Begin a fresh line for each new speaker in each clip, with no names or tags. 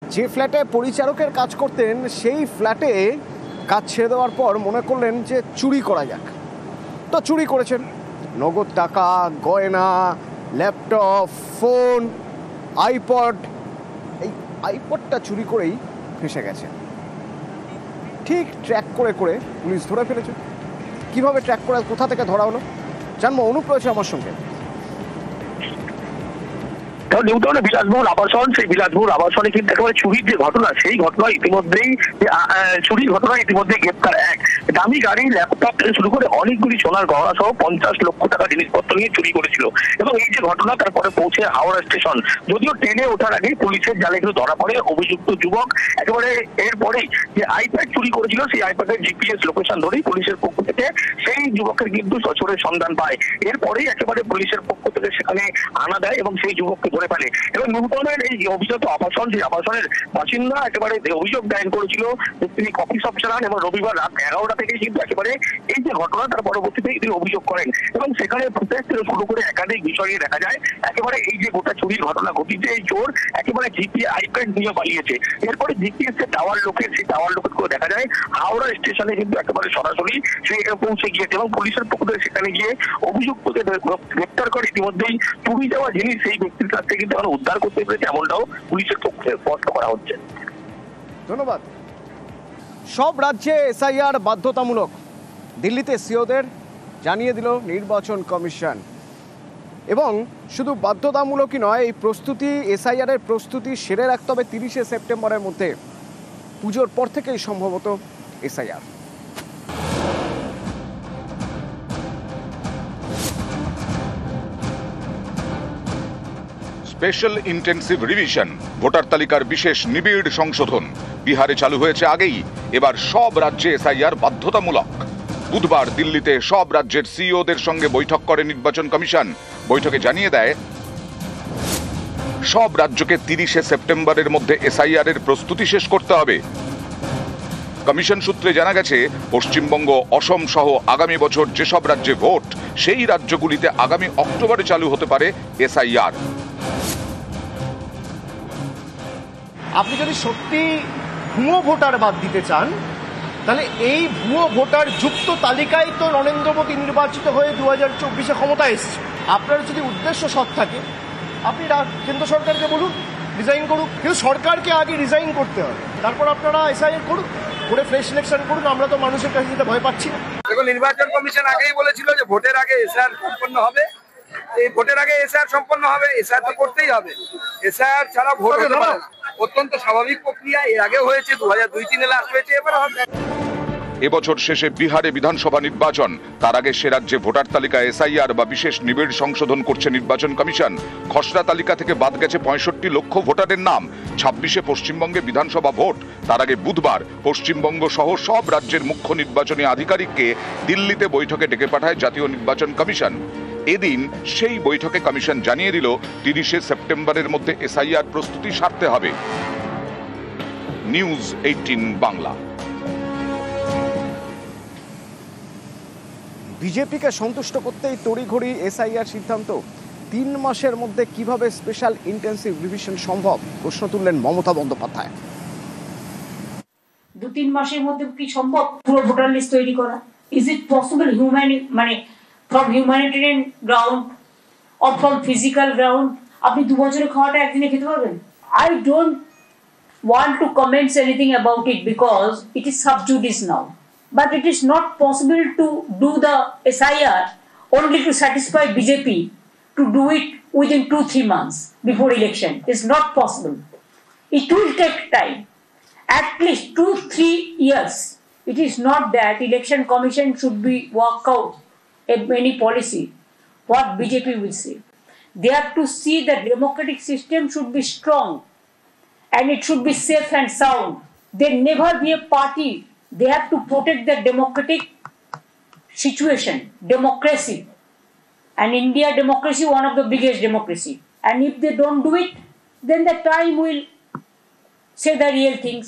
যে ফ্ল্যাটে পরিচারকের কাজ করতেন সেই ফ্ল্যাটে কাজ ছেড়ে দেওয়ার পর মনে করলেন যে চুরি করা যাক, তো চুরি করেছেন। নগদ টাকা, গয়না, ল্যাপটপ, ফোন, আইপড। এই আইপডটা চুরি করেই ফেঁসে গেছে। ঠিক ট্র্যাক করে করে পুলিশ ধরে ফেলেছে। কিভাবে ট্র্যাক করে কোথা থেকে ধরা হলো জানবো, অনুপ রয়েছে আমার সঙ্গে।
নিউটাউনে বিলাসবহুল আবাসন, সেই বিলাসবহুল আবাসনে কিন্তু একেবারে চুরির যে ঘটনা, সেই ঘটনা ইতিমধ্যেই চুরির ঘটনা ইতিমধ্যে গ্রেপ্তার এক দামি গাড়ি, ল্যাপটপ থেকে শুরু করে অনেকগুলি সোনার গহনা সহ 50 লক্ষ টাকা জিনিসপত্র নিয়ে চুরি করেছিল। এবং এই যে ঘটনা, তারপরে পৌঁছে হাওড়া স্টেশন। যদিও ট্রেনে ওঠার আগে পুলিশের জালে কিন্তু ধরা পড়ে অভিযুক্ত যুবক। একেবারে এরপরেই যে আইপ্যাড চুরি করেছিল, সেই আইপ্যাডের জিপিএস লোকেশন ধরেই পুলিশের পক্ষ থেকে সেই যুবকের কিন্তু সচরের সন্ধান পায়। এরপরেই একেবারে পুলিশের পক্ষ থেকে সেখানে আনা দেয় এবং সেই যুবককে ধরে ফেলে। এবং নিউটাউনের এই অভিজাত আবাসন, যে আবাসনের বাসিন্দা একেবারে অভিযোগ দায়ের করেছিল তিনি কফি শপ চালান এবং রবিবার রাত 11টা থেকে কিন্তু একেবারে এই যে ঘটনা, তার পরবর্তীতে তিনি অভিযোগ করেন এবং সেখানে ফুটেজ থেকে শুরু করে একাধিক বিষয় দেখা যায় একেবারে এই যে গোটা চুরির ঘটনা ঘটিছে, এই চোর একেবারে জিপিএস আইপ্যাড নিয়ে পালিয়েছে। এরপরে জিপিএস এর টাওয়ার লোকের, সেই টাওয়ার লোকের করে দেখা যায় হাওড়া স্টেশনে কিন্তু একেবারে সরাসরি সেই পৌঁছে গিয়েছে এবং পুলিশের পক্ষ থেকে সেখানে গিয়ে অভিযুক্তকে গ্রেপ্তার করে ইতিমধ্যেই চুরি যাওয়া জিনিস সেই ব্যক্তির কাছ থেকে কিন্তু এখন উদ্ধার করতে পেরেছে, এমনটাও পুলিশের পক্ষে স্পষ্ট করা হচ্ছে।
ধন্যবাদ। সব রাজ্যে এসআইআর বাধ্যতামূলক, দিল্লিতে সিওদের জানিয়ে দিল নির্বাচন কমিশন। এবং শুধু বাধ্যতামূলকই নয়, এই প্রস্তুতি, এসআইআরের প্রস্তুতি সেরে রাখতে হবে 30শে সেপ্টেম্বরের মধ্যে। পুজোর পর থেকেই সম্ভবত SIR.
Special intensive revision, voter তালিকার বিশেষ নিবিড় সংশোধন বিহারে চালু হয়েছে আগেই, এবার সব রাজ্যে এসআইআর বাধ্যতামূলক। বুধবার দিল্লিতে সব রাজ্যের সিইওদের সঙ্গে বৈঠক করে নির্বাচন কমিশন। বৈঠকে জানিয়ে দেয় সব রাজ্যকে 30শে সেপ্টেম্বরের মধ্যে এসআইআর এর প্রস্তুতি শেষ করতে হবে। কমিশন সূত্রে জানা গেছে, পশ্চিমবঙ্গ, অসম সহ আগামী বছর যেসব রাজ্যে ভোট, সেই রাজ্যগুলিতে আগামী অক্টোবরে চালু হতে পারে এসআইআর।
আপনি যদি সত্যি ভুয়ো ভোটার বাদ দিতে চান, তাহলে এই ভুয়ো ভোটার যুক্ত তালিকায় তো নরেন্দ্র মোদী নির্বাচিত হয়ে 2024-এ ক্ষমতায় এসছে। আপনার যদি উদ্দেশ্য সৎ থাকে, আপনি কেন্দ্র সরকারকে বলুন রিজাইন করুক, কিন্তু সরকারকে আগে রিজাইন করতে হবে, তারপর আপনারা এসআইআর করুন, করে ফ্রেশ ইলেকশন করুন। আমরা তো মানুষের কাছে যেতে ভয় পাচ্ছি না।
দেখুন, নির্বাচন কমিশন আগেই বলেছিল যে ভোটের আগে এসআইআর সম্পন্ন হবে। এই ভোটের আগে এসআইআর সম্পন্ন হবে, এসআইআর তো করতেই হবে। এসআইআর ছাড়া ভোট হতে পারে না, অত্যন্ত স্বাভাবিক প্রক্রিয়া। এর আগে হয়েছে, 2002-3-এ লাস্ট হয়েছে, এবার হবে।
এবছর শেষে বিহারে বিধানসভা নির্বাচন, তার আগে সে রাজ্যে ভোটার তালিকা এসআইআর বা বিশেষ নিবিড় সংশোধন করছে নির্বাচন কমিশন। খসড়া তালিকা থেকে বাদ গেছে 65 লক্ষ ভোটারের নাম। 26শে পশ্চিমবঙ্গে বিধানসভা ভোট, তার আগে বুধবার পশ্চিমবঙ্গ সহ সব রাজ্যের মুখ্য নির্বাচনী আধিকারিককে দিল্লিতে বৈঠকে ডেকে পাঠায় জাতীয় নির্বাচন কমিশন। এদিন সেই বৈঠকে কমিশন জানিয়ে দিল 30শে সেপ্টেম্বরের মধ্যে এসআইআর প্রস্তুতি সারতে হবে। নিউজ 18 বাংলা।
বিজেপিকে সন্তুষ্ট করতেই তড়িঘড়ি এসআইআর সিদ্ধান্ত। 3 মাসের মধ্যে কিভাবে স্পেশাল ইন্টেন্সিভ রিভিশন সম্ভব, প্রশ্ন তুললেন মমতা বন্দ্যোপাধ্যায়।
2-3 মাসের মধ্যে কি সম্ভব পুরো ভোটার লিস্ট তৈরি করা? Is it possible from humanitarian ground or from physical ground? আপনি 2 বছরে খাওয়াটা একদিনে খেতে পারবেন? I don't want to comment anything about it because it is sub judice now. But it is not possible to do the SIR only to satisfy BJP, to do it within 2-3 months before election. It's not possible. It will take time, at least 2-3 years. It is not that election commission should be work out any policy, what BJP will say. They have to see that democratic system should be strong and it should be safe and sound. There never be a party. They have to protect the democratic situation, democracy. And India democracy, one of the biggest democracy. And if they don't do it, then the time will say the real things.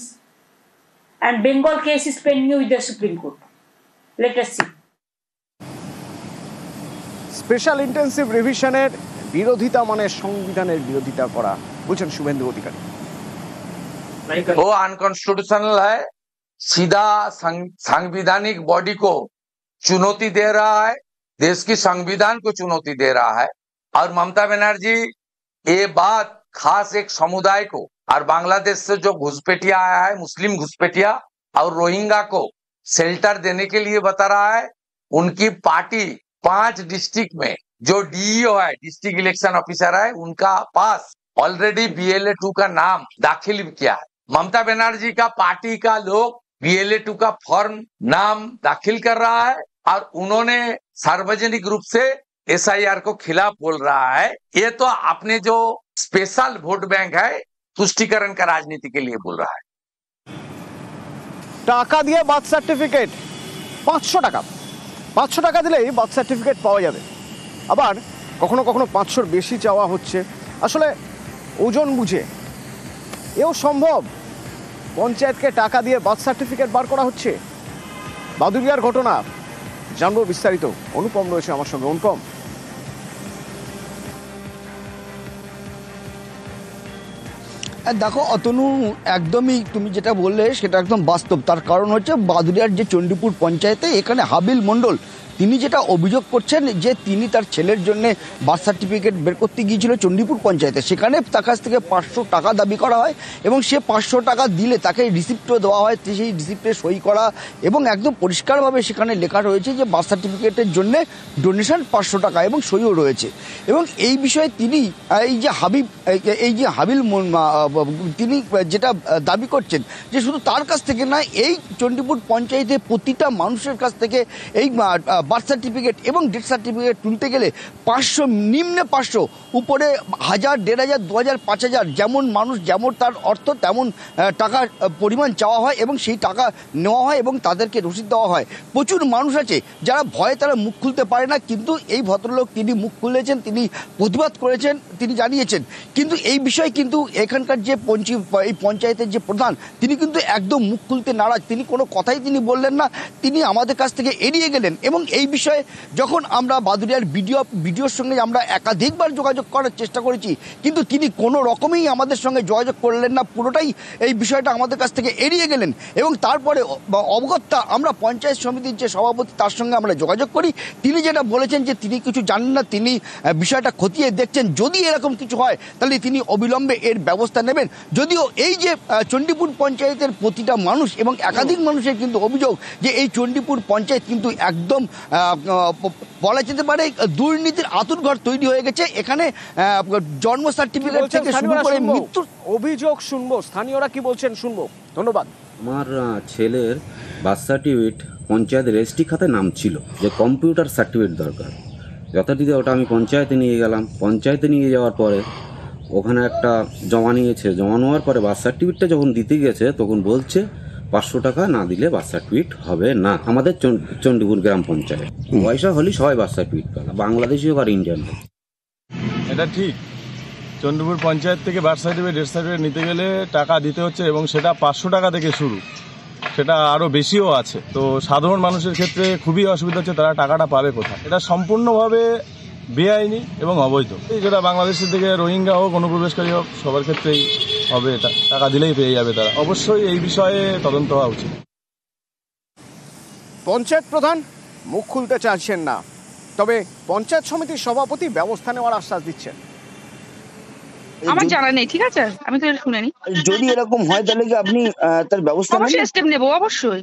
And Bengal case is pending with the Supreme Court. Let us see.
Special intensive রিভিশনের বিরোধিতা মানে সংবিধানের বিরোধিতা করা, বলছেন শুভেন্দু অধিকারী।
वो unconstitutional है, सीधा संवैधानिक बॉडी को चुनौती दे रहा है, देश की संविधान को चुनौती दे रहा है। और ममता बनर्जी ये बात खास एक समुदाय को और बांग्लादेश से जो घुसपैठिया आया है, मुस्लिम घुसपैठिया और रोहिंग्या को शेल्टर देने के लिए बता रहा है। उनकी पार्टी 5 डिस्ट्रिक्ट में जो डीईओ है, डिस्ट्रिक्ट इलेक्शन ऑफिसर है, उनका पास ऑलरेडी BLA 2 का नाम दाखिल किया है। ममता बनर्जी का पार्टी का लोग BLA 2 का फॉर्म नाम दाखिल कर रहा है और उन्होंने सार्वजनिक रूप से SIR को खिलाफ बोल रहा है। ये तो अपने जो स्पेशल वोट बैंक है तुष्टिकरण का राजनीति के लिए बोल रहा है।
টাকা দিয়ে বার্থ সার্টিফিকেট 500 টাকা, 500 টাকা দিলেই বার্থ সার্টিফিকেট পাওয়া যাবে। আবার কখনো কখনো 500-র বেশি চাওয়া হচ্ছে। আসলে ওজন বুঝে এও সম্ভব? পঞ্চায়েতকে টাকা দিয়ে বার্থ সার্টিফিকেট বার করা হচ্ছে। বাদুড়িয়ার ঘটনা, জানবো বিস্তারিত। অনুপম রয়েছে আমার সঙ্গে। অনুপম,
দেখো অতনু, একদমই তুমি যেটা বললে সেটা একদম বাস্তব। তার কারণ হচ্ছে বাদুড়িয়ার যে চণ্ডীপুর পঞ্চায়েতে এখানে হাবিল মণ্ডল তিনি যেটা অভিযোগ করছেন যে তিনি তার ছেলের জন্য বার্থ সার্টিফিকেট বের করতে গিয়েছিল চণ্ডীপুর পঞ্চায়েতে, সেখানে তার কাছ থেকে 500 টাকা দাবি করা হয় এবং সে 500 টাকা দিলে তাকে রিসিপ্টও দেওয়া হয়। সেই রিসিপ্টে সই করা এবং একদম পরিষ্কারভাবে সেখানে লেখা রয়েছে যে বার্থ সার্টিফিকেটের জন্য ডোনেশন 500 টাকা এবং সইও রয়েছে। এবং এই বিষয়ে তিনি এই যে হাবিল তিনি যেটা দাবি করছেন যে শুধু তার কাছ থেকে না, এই চণ্ডীপুর পঞ্চায়েতে প্রতিটা মানুষের কাছ থেকে এই বার্থ সার্টিফিকেট এবং ডেথ সার্টিফিকেট তুলতে গেলে 500, নিম্নে 500, উপরে 1000, 1500, 2000, 5000, যেমন মানুষ যেমন তার অর্থ তেমন টাকার পরিমাণ চাওয়া হয় এবং সেই টাকা নেওয়া হয় এবং তাদেরকে রসিদ দেওয়া হয়। প্রচুর মানুষ আছে যারা ভয়ে তারা মুখ খুলতে পারে না, কিন্তু এই ভদ্রলোক তিনি মুখ খুলেছেন, তিনি প্রতিবাদ করেছেন, তিনি জানিয়েছেন। কিন্তু এই বিষয়ে কিন্তু এখানকার যে এই পঞ্চায়েতের যে প্রধান তিনি কিন্তু একদম মুখ খুলতে নারাজ। তিনি কোনো কথাই তিনি বললেন না, তিনি আমাদের কাছ থেকে এড়িয়ে গেলেন। এবং এই বিষয়ে যখন আমরা বাদুড়িয়ার ভিডিওর সঙ্গে আমরা একাধিকবার যোগাযোগ করার চেষ্টা করেছি, কিন্তু তিনি কোনো রকমেই আমাদের সঙ্গে যোগাযোগ করলেন না, পুরোটাই এই বিষয়টা আমাদের কাছ থেকে এড়িয়ে গেলেন। এবং তারপরে অবগত্যা আমরা পঞ্চায়েত সমিতির যে সভাপতি তার সঙ্গে আমরা যোগাযোগ করি, তিনি যেটা বলেছেন যে তিনি কিছু জানেন না, তিনি বিষয়টা খতিয়ে দেখছেন, যদি এরকম কিছু হয় তাহলে তিনি অবিলম্বে এর ব্যবস্থা নেবেন। যদিও এই যে চণ্ডীপুর পঞ্চায়েতের প্রতিটা মানুষ এবং একাধিক মানুষের কিন্তু অভিযোগ যে এই চণ্ডীপুর পঞ্চায়েত কিন্তু একদম বলা যেতে পারে দুর্নীতির আতুরঘর তৈরি হয়ে গেছে। এখানে জন্ম সার্টিফিকেট থেকে শুরু করে মৃত্যুর
অভিযোগ শুনবো, স্থানীয়রা কি বলছেন শুনবো। ধন্যবাদ।
আমার ছেলের বার্থ সার্টিফিকেট পঞ্চায়েত রেজিস্ট্রি খাতায় নাম ছিল যে কম্পিউটার সার্টিফিকেট দরকার। যথারীতি ওটা আমি পঞ্চায়েতে নিয়ে গেলাম। পঞ্চায়েতে নিয়ে যাওয়ার পরে ওখানে একটা জমা নিয়েছে। জমা নেওয়ার পরে বার্থ সার্টিফিকেটটা যখন দিতে গেছে তখন বলছে 500 টাকা না দিলে বার্থ সার্টিফিকেট হবে না। আমাদের চণ্ডীপুর গ্রাম পঞ্চায়েত পয়সা হলেই সবাই বার্থ সার্টিফিকেট পাবে, বাংলাদেশি হোক আর ইন্ডিয়ান হোক।
এটা ঠিক, চণ্ডীপুর পঞ্চায়েত থেকে বার্থ সার্টিফিকেট ডেথ সার্টিফিকেট নিতে গেলে টাকা দিতে হচ্ছে এবং সেটা 500 টাকা থেকে শুরু, সেটা আরও বেশিও আছে। তো সাধারণ মানুষের ক্ষেত্রে খুবই অসুবিধা হচ্ছে, তারা টাকাটা পাবে কোথায়? এটা সম্পূর্ণভাবে বেআইনি এবং অবৈধ। যেটা বাংলাদেশের থেকে রোহিঙ্গা হোক, অনুপ্রবেশকারী হোক, সবার ক্ষেত্রেই হবে। এটা টাকা দিলেই পেয়ে যাবে তারা। অবশ্যই এই বিষয়ে তদন্ত হওয়া উচিত।
পঞ্চায়েত প্রধান মুখ খুলতে চাইছেন না, তবে পঞ্চায়েত সমিতির সভাপতি ব্যবস্থা নেওয়ার আশ্বাস দিচ্ছেন।
আমার জানা নেই, ঠিক আছে, আমি তো শুনিনি।
যদি এরকম হয় তাহলে কি আপনি তার ব্যবস্থা নেবেন?
অবশ্যই স্টেপ নেব, অবশ্যই।